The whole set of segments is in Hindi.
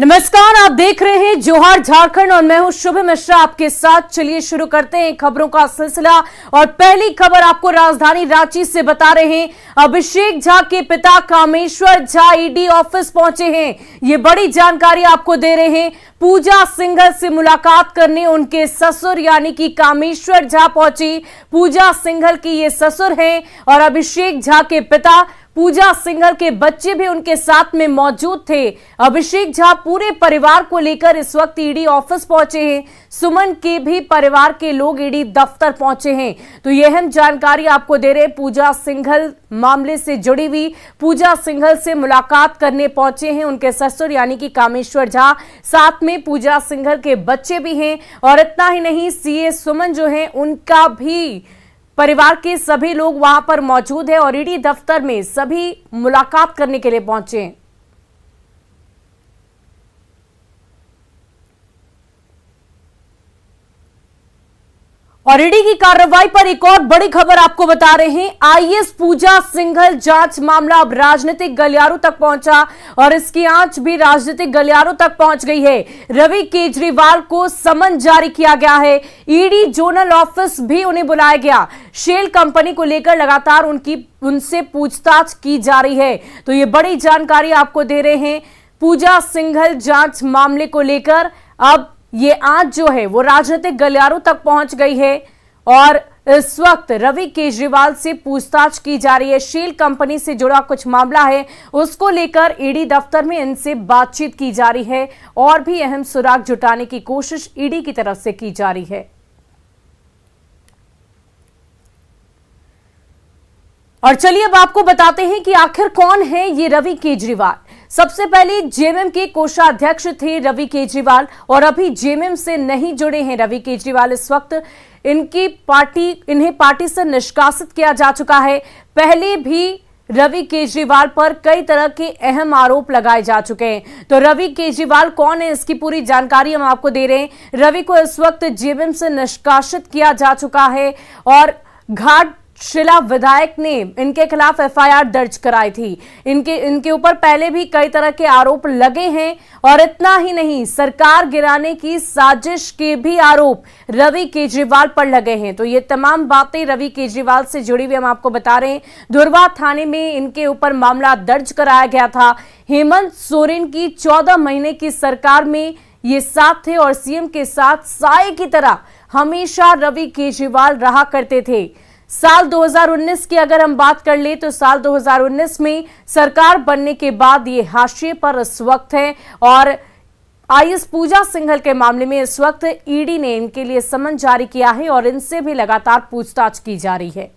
नमस्कार, आप देख रहे हैं जोहार झारखंड और मैं हूं शुभ मिश्रा आपके साथ। चलिए शुरू करते हैं खबरों का सिलसिला और पहली खबर आपको राजधानी रांची से बता रहे हैं। अभिषेक झा के पिता कामेश्वर झा ईडी ऑफिस पहुंचे हैं। ये बड़ी जानकारी आपको दे रहे हैं। पूजा सिंघल से मुलाकात करने उनके ससुर यानी कि कामेश्वर झा पहुंची। पूजा सिंघल की ये ससुर हैं और अभिषेक झा के पिता पूजा सिंघल के बच्चे भी उनके साथ में मौजूद थे। अभिषेक झा पूरे परिवार को लेकर इस वक्त ईडी ऑफिस पहुंचे हैं। सुमन के भी परिवार के लोग ईडी दफ्तर पहुंचे हैं। तो यह अहम जानकारी आपको दे रहे पूजा सिंघल मामले से जुड़ी हुई। पूजा सिंघल से मुलाकात करने पहुंचे हैं उनके ससुर यानी कि कामेश्वर झा, साथ में पूजा सिंघल के बच्चे भी हैं। और इतना ही नहीं, सीए सुमन जो है उनका भी परिवार के सभी लोग वहां पर मौजूद है और ईडी दफ्तर में सभी मुलाकात करने के लिए पहुंचे हैं। और ईडी की कार्रवाई पर एक और बड़ी खबर आपको बता रहे हैं। आईएएस पूजा सिंघल जांच मामला अब राजनीतिक गलियारों तक पहुंचा और इसकी आंच भी राजनीतिक गलियारों तक पहुंच गई है। रवि केजरीवाल को समन जारी किया गया है। ईडी जोनल ऑफिस भी उन्हें बुलाया गया। शेल कंपनी को लेकर लगातार उनसे पूछताछ की जा रही है। तो ये बड़ी जानकारी आपको दे रहे हैं। पूजा सिंघल जांच मामले को लेकर अब ये आंच जो है वो राजनीतिक गलियारों तक पहुंच गई है और इस वक्त रवि केजरीवाल से पूछताछ की जा रही है। शेल कंपनी से जुड़ा कुछ मामला है, उसको लेकर ईडी दफ्तर में इनसे बातचीत की जा रही है और भी अहम सुराग जुटाने की कोशिश ईडी की तरफ से की जा रही है। और चलिए अब आपको बताते हैं कि आखिर कौन है ये रवि केजरीवाल। सबसे पहले जेएमएम के कोषाध्यक्ष थे रवि केजरीवाल और अभी जेएमएम से नहीं जुड़े हैं रवि केजरीवाल। इस वक्त इन्हें पार्टी से निष्कासित किया जा चुका है। पहले भी रवि केजरीवाल पर कई तरह के अहम आरोप लगाए जा चुके हैं। तो रवि केजरीवाल कौन है, इसकी पूरी जानकारी हम आपको दे रहे हैं। रवि को इस वक्त जेएमएम से निष्कासित किया जा चुका है और घाटशिला विधायक ने इनके खिलाफ एफआईआर दर्ज कराई थी। इनके ऊपर पहले भी कई तरह के आरोप लगे हैं और इतना ही नहीं, सरकार गिराने की साजिश के भी आरोप रवि केजरीवाल पर लगे हैं। तो ये तमाम बातें रवि केजरीवाल से जुड़ी हुई हम आपको बता रहे हैं। धुरवा थाने में इनके ऊपर मामला दर्ज कराया गया था। हेमंत सोरेन की 14 महीने की सरकार में ये साथ थे और सीएम के साथ साए की तरह हमेशा रवि केजरीवाल रहा करते थे। साल 2019 की अगर हम बात कर ले तो साल 2019 में सरकार बनने के बाद ये हाशिए पर इस वक्त है और आईएएस पूजा सिंघल के मामले में इस वक्त ईडी ने इनके लिए समन जारी किया है और इनसे भी लगातार पूछताछ की जा रही है।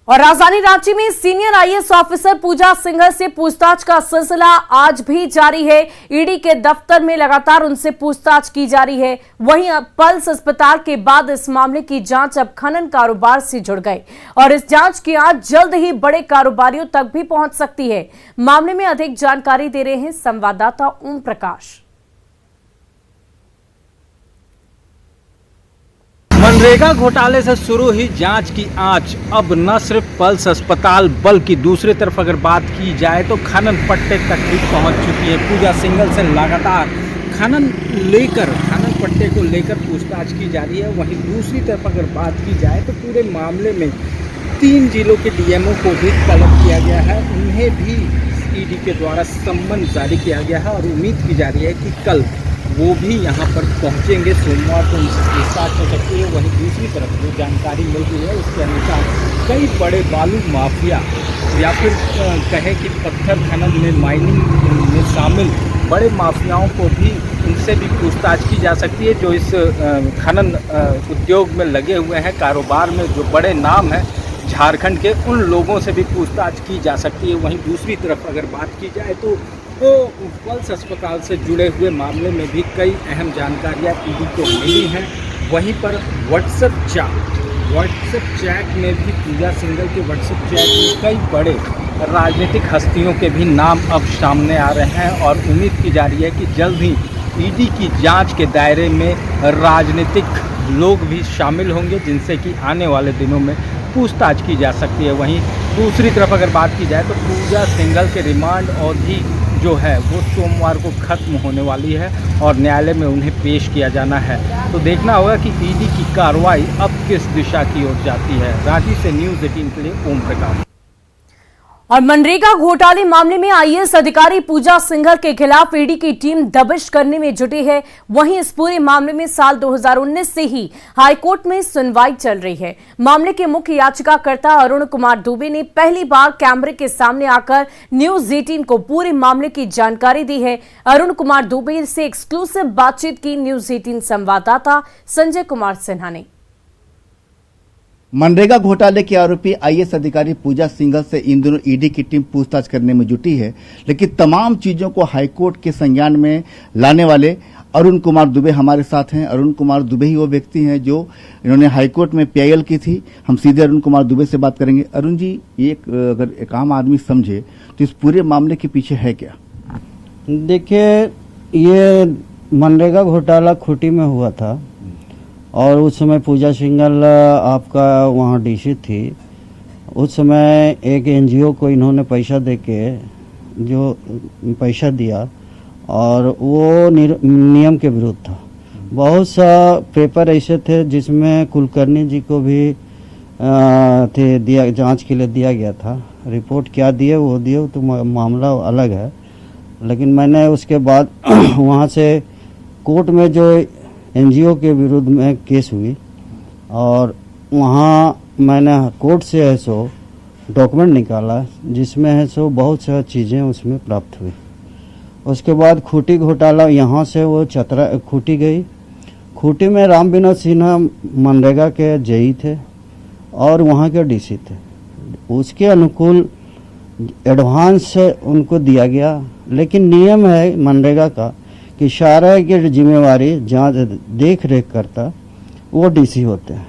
और राजधानी रांची में सीनियर आईएएस ऑफिसर पूजा सिंघल से पूछताछ का सिलसिला आज भी जारी है। ईडी के दफ्तर में लगातार उनसे पूछताछ की जा रही है। वहीं अब पल्स अस्पताल के बाद इस मामले की जांच अब खनन कारोबार से जुड़ गई और इस जांच की आंच जल्द ही बड़े कारोबारियों तक भी पहुंच सकती है। मामले में अधिक जानकारी दे रहे हैं संवाददाता ओम प्रकाश। मनरेगा घोटाले से शुरू हुई जांच की आंच अब न सिर्फ पल्स अस्पताल बल्कि दूसरी तरफ अगर बात की जाए तो खनन पट्टे तक भी पहुंच चुकी है। पूजा सिंघल से लगातार खनन पट्टे को लेकर पूछताछ की जा रही है। वहीं दूसरी तरफ अगर बात की जाए तो पूरे मामले में 3 जिलों के डीएमओ को भी तलब किया गया है। उन्हें भी ईडी के द्वारा सम्मन जारी किया गया है और उम्मीद की जा रही है कि कल वो भी यहाँ पर पहुँचेंगे। सोमवार को उनसे पूछताछ हो सकती है। वहीं दूसरी तरफ जो जानकारी मिल रही है उसके अनुसार कई बड़े बालू माफिया या फिर कहें कि पत्थर खनन में माइनिंग में शामिल बड़े माफियाओं को भी उनसे भी पूछताछ की जा सकती है। जो इस खनन उद्योग में लगे हुए हैं, कारोबार में जो बड़े नाम हैं झारखंड के, उन लोगों से भी पूछताछ की जा सकती है। वहीं दूसरी तरफ अगर बात की जाए तो पल्स अस्पताल से जुड़े हुए मामले में भी कई अहम जानकारियाँ ईडी को मिली हैं। वहीं पर व्हाट्सएप चैट में भी पूजा सिंघल के व्हाट्सएप चैट में कई बड़े राजनीतिक हस्तियों के भी नाम अब सामने आ रहे हैं और उम्मीद की जा रही है कि जल्द ही ईडी की जांच के दायरे में राजनीतिक लोग भी शामिल होंगे, जिनसे कि आने वाले दिनों में पूछताछ की जा सकती है। वहीं दूसरी तरफ अगर बात की जाए तो पूजा सिंघल के रिमांड अवधि जो है वो सोमवार को खत्म होने वाली है और न्यायालय में उन्हें पेश किया जाना है। तो देखना होगा कि ईडी की कार्रवाई अब किस दिशा की ओर जाती है। रांची से न्यूज़ 18 के लिए ओम प्रकाश। और मनरेगा घोटाले मामले में आईएएस अधिकारी पूजा सिंघल के खिलाफ ईडी की टीम दबिश करने में जुटी है। वहीं इस पूरे मामले में साल 2019 से ही हाईकोर्ट में सुनवाई चल रही है। मामले के मुख्य याचिकाकर्ता अरुण कुमार दुबे ने पहली बार कैमरे के सामने आकर न्यूज 18 को पूरे मामले की जानकारी दी है। अरुण कुमार दुबे से एक्सक्लूसिव बातचीत की न्यूज 18 संवाददाता संजय कुमार सिन्हा ने। मनरेगा घोटाले के आरोपी आईएएस अधिकारी पूजा सिंघल से इन दिनों ईडी की टीम पूछताछ करने में जुटी है, लेकिन तमाम चीजों को हाईकोर्ट के संज्ञान में लाने वाले अरुण कुमार दुबे हमारे साथ हैं। अरुण कुमार दुबे ही वो व्यक्ति हैं जो इन्होंने हाईकोर्ट में पीआईएल की थी। हम सीधे अरुण कुमार दुबे से बात करेंगे। अरुण जी, अगर एक आम आदमी समझे तो इस पूरे मामले के पीछे है क्या? देखिए, ये मनरेगा घोटाला खूंटी में हुआ था और उस समय पूजा सिंघल आपका वहाँ डीसी थी। उस समय एक एनजीओ को इन्होंने पैसा देके जो पैसा दिया और वो नियम के विरुद्ध था। बहुत सा पेपर ऐसे थे जिसमें कुलकर्णी जी को भी थे दिया, जांच के लिए दिया गया था। रिपोर्ट क्या दिए वो दिए तो मामला अलग है, लेकिन मैंने उसके बाद वहाँ से कोर्ट में जो एनजीओ के विरुद्ध में केस हुई और वहाँ मैंने कोर्ट से है सो डॉक्यूमेंट निकाला जिसमें है सो बहुत सारी चीज़ें उसमें प्राप्त हुई। उसके बाद खूंटी घोटाला यहाँ से वो चतरा खूंटी गई। खूंटी में राम विनोद सिन्हा मनरेगा के जेई थे और वहाँ के डीसी थे। उसके अनुकूल एडवांस उनको दिया गया, लेकिन नियम है मनरेगा का कि सारा की जिम्मेवारी जांच देख रेख करता वो डीसी होते हैं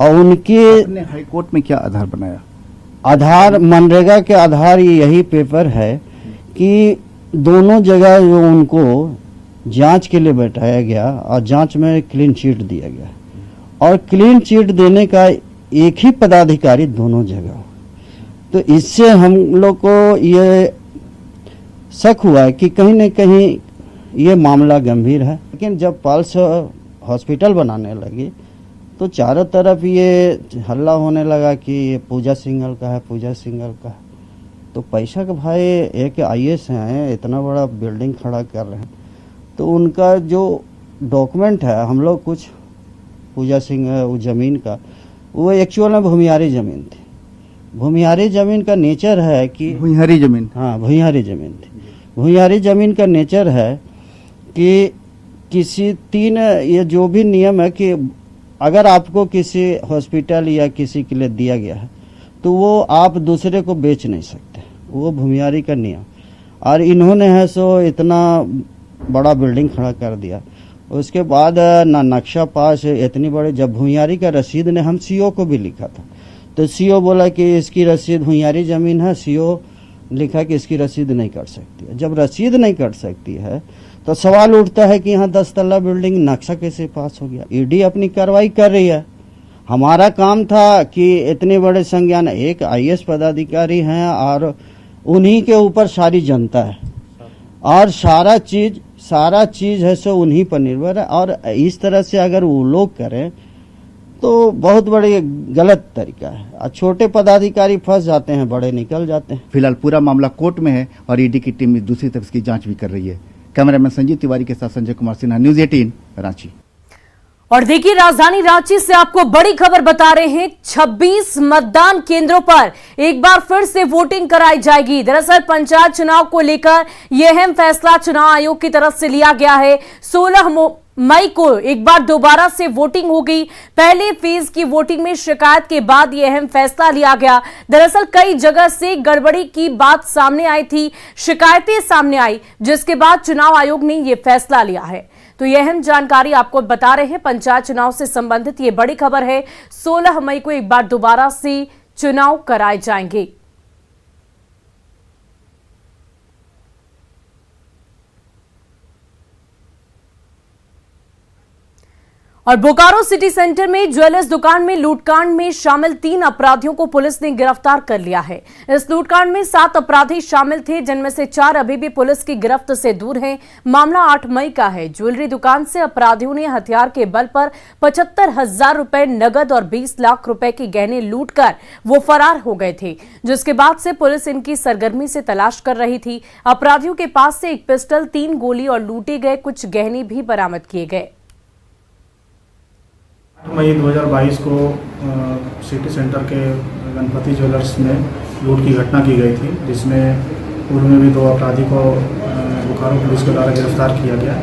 और उनके आपने हाईकोर्ट में क्या आधार बनाया? आधार मनरेगा के आधार यही पेपर है कि दोनों जगह जो उनको जांच के लिए बैठाया गया और जांच में क्लीन चिट दिया गया और क्लीन चिट देने का एक ही पदाधिकारी दोनों जगह। तो इससे हम लोग को ये शक हुआ है कि कहीं न कहीं ये मामला गंभीर है। लेकिन जब पल्स हॉस्पिटल बनाने लगी तो चारों तरफ ये हल्ला होने लगा कि ये पूजा सिंघल का है, पूजा सिंघल का है। तो पैसा के भाई एक आईएएस हैं, इतना बड़ा बिल्डिंग खड़ा कर रहे हैं, तो उनका जो डॉक्यूमेंट है हम लोग कुछ पूजा सिंह वो जमीन का वो एक्चुअल में भूमियारी जमीन थी। भूमियारी जमीन का नेचर है कि भूमिहारी जमीन, हाँ भूमियारी जमीन थी। भूमियारी जमीन का नेचर है कि किसी तीन ये जो भी नियम है कि अगर आपको किसी हॉस्पिटल या किसी के लिए दिया गया है तो वो आप दूसरे को बेच नहीं सकते, वो भूमियारी का नियम। और इन्होंने है सो इतना बड़ा बिल्डिंग खड़ा कर दिया। उसके बाद ना नक्शा पास इतनी बड़ी, जब भूमियारी का रसीद ने हम सीओ को भी लिखा था तो सीओ बोला कि इसकी रसीद भूमियारी जमीन है, सीओ लिखा कि इसकी रसीद नहीं कर सकती है। जब रसीद नहीं कर सकती है तो सवाल उठता है कि यहाँ 10 तल्ला बिल्डिंग नक्शा कैसे पास हो गया। ईडी अपनी कार्रवाई कर रही है। हमारा काम था कि इतने बड़े संज्ञान, एक आईएएस पदाधिकारी हैं और उन्हीं के ऊपर सारी जनता है और सारा चीज है सो उन्हीं पर निर्भर है। और इस तरह से अगर वो लोग करें तो बहुत बड़ी गलत तरीका है और छोटे पदाधिकारी फंस जाते हैं, बड़े निकल जाते हैं। फिलहाल पूरा मामला कोर्ट में है और ईडी की टीम दूसरी तरफ की जांच भी कर रही है। कैमरामैन संजीव तिवारी के साथ संजय कुमार सिन्हा, न्यूज़ 18 रांची। और देखिए, राजधानी रांची से आपको बड़ी खबर बता रहे हैं। 26 मतदान केंद्रों पर एक बार फिर से वोटिंग कराई जाएगी। दरअसल पंचायत चुनाव को लेकर यह अहम फैसला चुनाव आयोग की तरफ से लिया गया है। 16 मई को एक बार दोबारा से वोटिंग होगी। पहले फेज की वोटिंग में शिकायत के बाद यह अहम फैसला लिया गया। दरअसल कई जगह से गड़बड़ी की बात सामने आई थी, शिकायतें सामने आई, जिसके बाद चुनाव आयोग ने यह फैसला लिया है। तो यह अहम जानकारी आपको बता रहे हैं। पंचायत चुनाव से संबंधित यह बड़ी खबर है। 16 मई को एक बार दोबारा से चुनाव कराए जाएंगे। और बोकारो सिटी सेंटर में ज्वेलर्स दुकान में लूटकांड में शामिल 3 अपराधियों को पुलिस ने गिरफ्तार कर लिया है। इस लूटकांड में 7 अपराधी शामिल थे, जिनमें से 4 अभी भी पुलिस की गिरफ्त से दूर हैं। मामला 8 मई का है। ज्वेलरी दुकान से अपराधियों ने हथियार के बल पर 75,000 रुपए नगद और 20 लाख रुपए के गहने लूटकर वो फरार हो गए थे, जिसके बाद से पुलिस इनकी सरगर्मी से तलाश कर रही थी। अपराधियों के पास से एक पिस्टल, 3 गोली और लूटे गए कुछ गहने भी बरामद किए गए। मई 2022 को सिटी सेंटर के गणपति ज्वेलर्स में लूट की घटना की गई थी, जिसमें पूर्व में भी 2 अपराधी को बोकारो पुलिस के द्वारा गिरफ्तार किया गया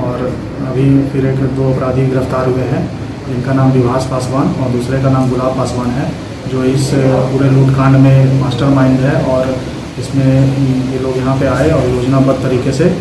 और अभी फिर 2 अपराधी गिरफ्तार हुए हैं, जिनका नाम विभास पासवान और दूसरे का नाम गुलाब पासवान है, जो इस पूरे लूटकांड में मास्टरमाइंड है और इसमें ये लोग यहाँ पे आए और योजनाबद्ध तरीके से।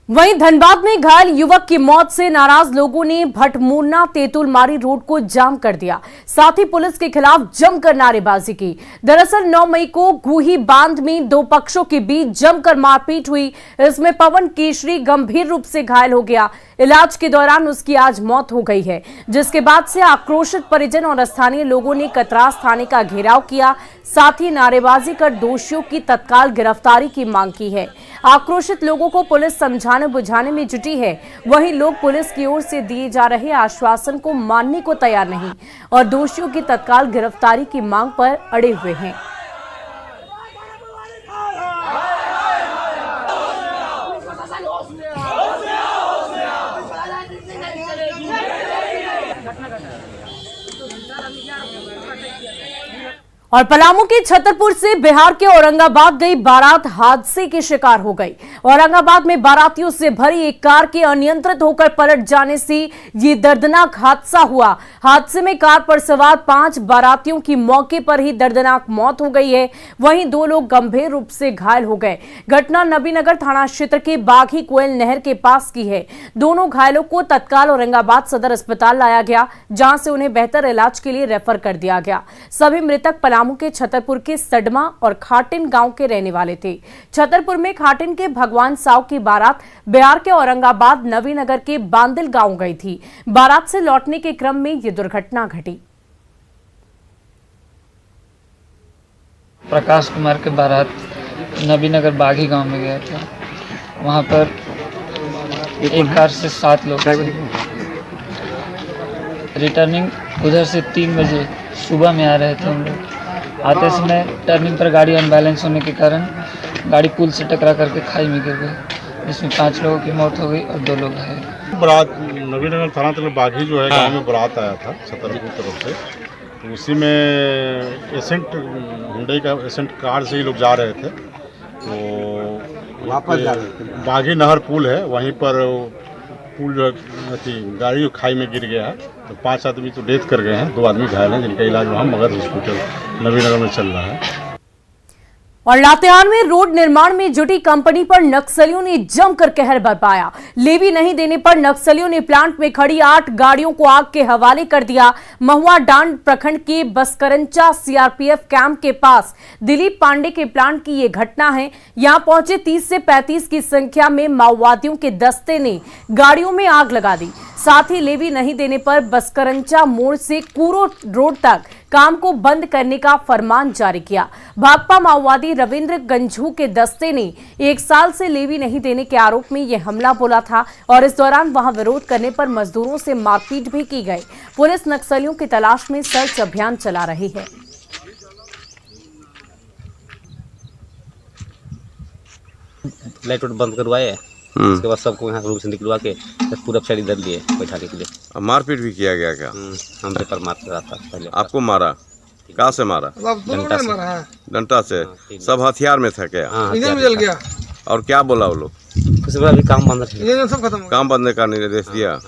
वहीं धनबाद में घायल युवक की मौत से नाराज लोगों ने भटमूरना तेतुलमारी रोड को जाम कर दिया। साथ ही पुलिस के खिलाफ जमकर नारेबाजी की। दरअसल 9 मई को गुही बांध में 2 पक्षों के बीच जमकर मारपीट हुई। इसमें पवन केशरी गंभीर रूप से घायल हो गया। इलाज के दौरान उसकी आज मौत हो गई है, जिसके बाद से आक्रोशित परिजन और स्थानीय लोगों ने कतरास थाने का घेराव किया। साथ ही नारेबाजी कर दोषियों की तत्काल गिरफ्तारी की मांग की है। आक्रोशित लोगों को पुलिस समझाने बुझाने में जुटी है। वहीं लोग पुलिस की ओर से दिए जा रहे आश्वासन को मानने को तैयार नहीं और दोषियों की तत्काल गिरफ्तारी की मांग पर अड़े हुए हैं। और पलामू के छतरपुर से बिहार के औरंगाबाद गई बारात हादसे के शिकार हो गई। औरंगाबाद में बारातियों से भरी एक कार के अनियंत्रित होकर पलट जाने से ये दर्दनाक हादसा हुआ। हादसे में कार पर सवार 5 बारातियों की मौके पर ही दर्दनाक मौत हो गई है। वहीं 2 लोग गंभीर रूप से घायल हो गए। घटना नबीनगर थाना क्षेत्र के बाघी कोयल नहर के पास की है। दोनों घायलों को तत्काल औरंगाबाद सदर अस्पताल लाया गया, जहां से उन्हें बेहतर इलाज के लिए रेफर कर दिया गया। सभी मृतक पलामू के छतरपुर के सडमा और खाटिन गांव के रहने वाले थे। छतरपुर में खाटिन के भगवान साव की बारात बिहार के औरंगाबाद नवीनगर के बांदिल गांव गई थी। बारात से लौटने के क्रम में यह दुर्घटना घटी। प्रकाश कुमार के बारात नवीनगर बाघी गांव में गया था। वहां पर एक कार से 7 लोग रिटर्निंग उधर से 3 बजे सुबह में आ रहे थे। हम लोग आते समय टर्निंग पर गाड़ी अनबैलेंस होने के कारण गाड़ी पुल से टकरा करके खाई में गिर गई, जिसमें 5 लोगों की मौत हो गई और 2 लोग घायल। बारात नवीनगर थाना तक बाघी जो है गांव में बारात आया था छतरपुर तरफ से, तो उसी में एसेंट हुंडई का एसेंट कार से ही लोग जा रहे थे। तो वापस जा रहे थे, बाघी नहर पुल है, वहीं पर पुल जो गाड़ी खाई में गिर गया है। तो 5 आदमी तो डेथ कर गए हैं, 2 आदमी घायल हैं, जिनका इलाज वहाँ मगध हॉस्पिटल नवीनगर में चल रहा है। और लातेहार में रोड निर्माण में जुटी कंपनी पर नक्सलियों ने जमकर कहर बरपाया। लेवी नहीं देने पर नक्सलियों ने प्लांट में खड़ी 8 गाड़ियों को आग के हवाले कर दिया। महुआ डांड प्रखंड के बसकरंचा सीआरपीएफ कैंप के पास दिलीप पांडे के प्लांट की ये घटना है। यहां पहुंचे 30 से 35 की संख्या में माओवादियों के दस्ते ने गाड़ियों में आग लगा दी। साथ ही लेवी नहीं देने पर बसकरंचा मोड़ से कूरो रोड तक काम को बंद करने का फरमान जारी किया। भाकपा माओवादी रविंद्र गंझू के दस्ते ने 1 साल से लेवी नहीं देने के आरोप में यह हमला बोला था और इस दौरान वहां विरोध करने पर मजदूरों से मारपीट भी की गई। पुलिस नक्सलियों की तलाश में सर्च अभियान चला रही है। लाइट बंद करवाए, उसके बाद सबको यहाँ रूम से निकलवा के पूरा साइड इधर लिए बैठाने के लिए। मारपीट भी किया गया क्या? हमसे पर मार रहा था पहले। आपको मारा? कहाँ से मारा? डंडा से। डंडा से? सब हथियार में था क्या? इंजन जल गया। और क्या बोला वो लोग? कुछ बोला अभी काम बंद, सब खत्म, काम बंद का निर्देश दिया।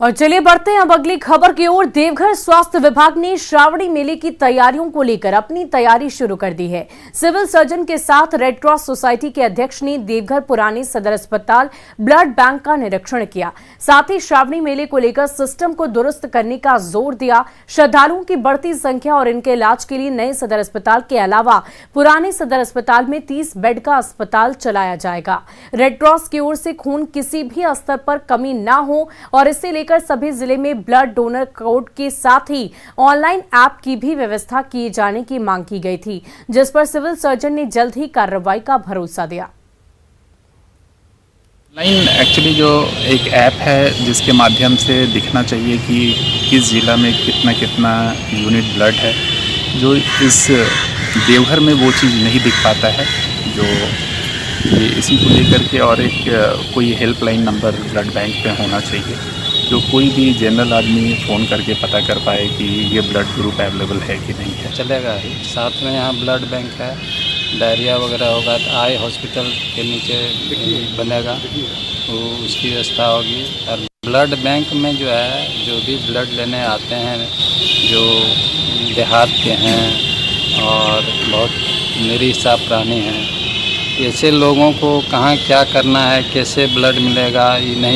और चलिए बढ़ते हैं अब अगली खबर की ओर। देवघर स्वास्थ्य विभाग ने श्रावणी मेले की तैयारियों को लेकर अपनी तैयारी शुरू कर दी है। सिविल सर्जन के साथ रेड क्रॉस सोसाइटी के अध्यक्ष ने देवघर पुराने सदर अस्पताल ब्लड बैंक का निरीक्षण किया। साथ ही श्रावणी मेले को लेकर सिस्टम को दुरुस्त करने का जोर दिया। श्रद्धालुओं की बढ़ती संख्या और इनके इलाज के लिए नए सदर अस्पताल के अलावा पुराने सदर अस्पताल में 30 बेड का अस्पताल चलाया जाएगा। रेड क्रॉस की ओर से खून किसी भी स्तर पर कमी न हो और इसे लेकर सभी जिले में ब्लड डोनर कोड के साथ ही ऑनलाइन ऐप की भी व्यवस्था किए जाने की मांग की गई थी, जिस पर सिविल सर्जन ने जल्द ही कार्रवाई का भरोसा दिया। ऑनलाइन एक्चुअली जो एक ऐप है जिसके माध्यम से दिखना चाहिए कि किस जिला में कितना कितना यूनिट ब्लड है, जो इस देवघर में वो चीज़ नहीं दिख पाता है। जो ये इसी को लेकर के और एक कोई हेल्पलाइन नंबर ब्लड बैंक पे होना चाहिए, जो कोई भी जनरल आदमी फ़ोन करके पता कर पाए कि ये ब्लड ग्रुप अवेलेबल है कि नहीं है। चलेगा ही। साथ में यहाँ ब्लड बैंक है, डायरिया वगैरह होगा तो आई हॉस्पिटल के नीचे बनेगा, तो उसकी व्यवस्था होगी। और ब्लड बैंक में जो है, जो भी ब्लड लेने आते हैं, जो देहात के हैं और बहुत निरीसा प्राणी हैं, ऐसे लोगों को कहाँ क्या करना है, कैसे ब्लड मिलेगा, ये नहीं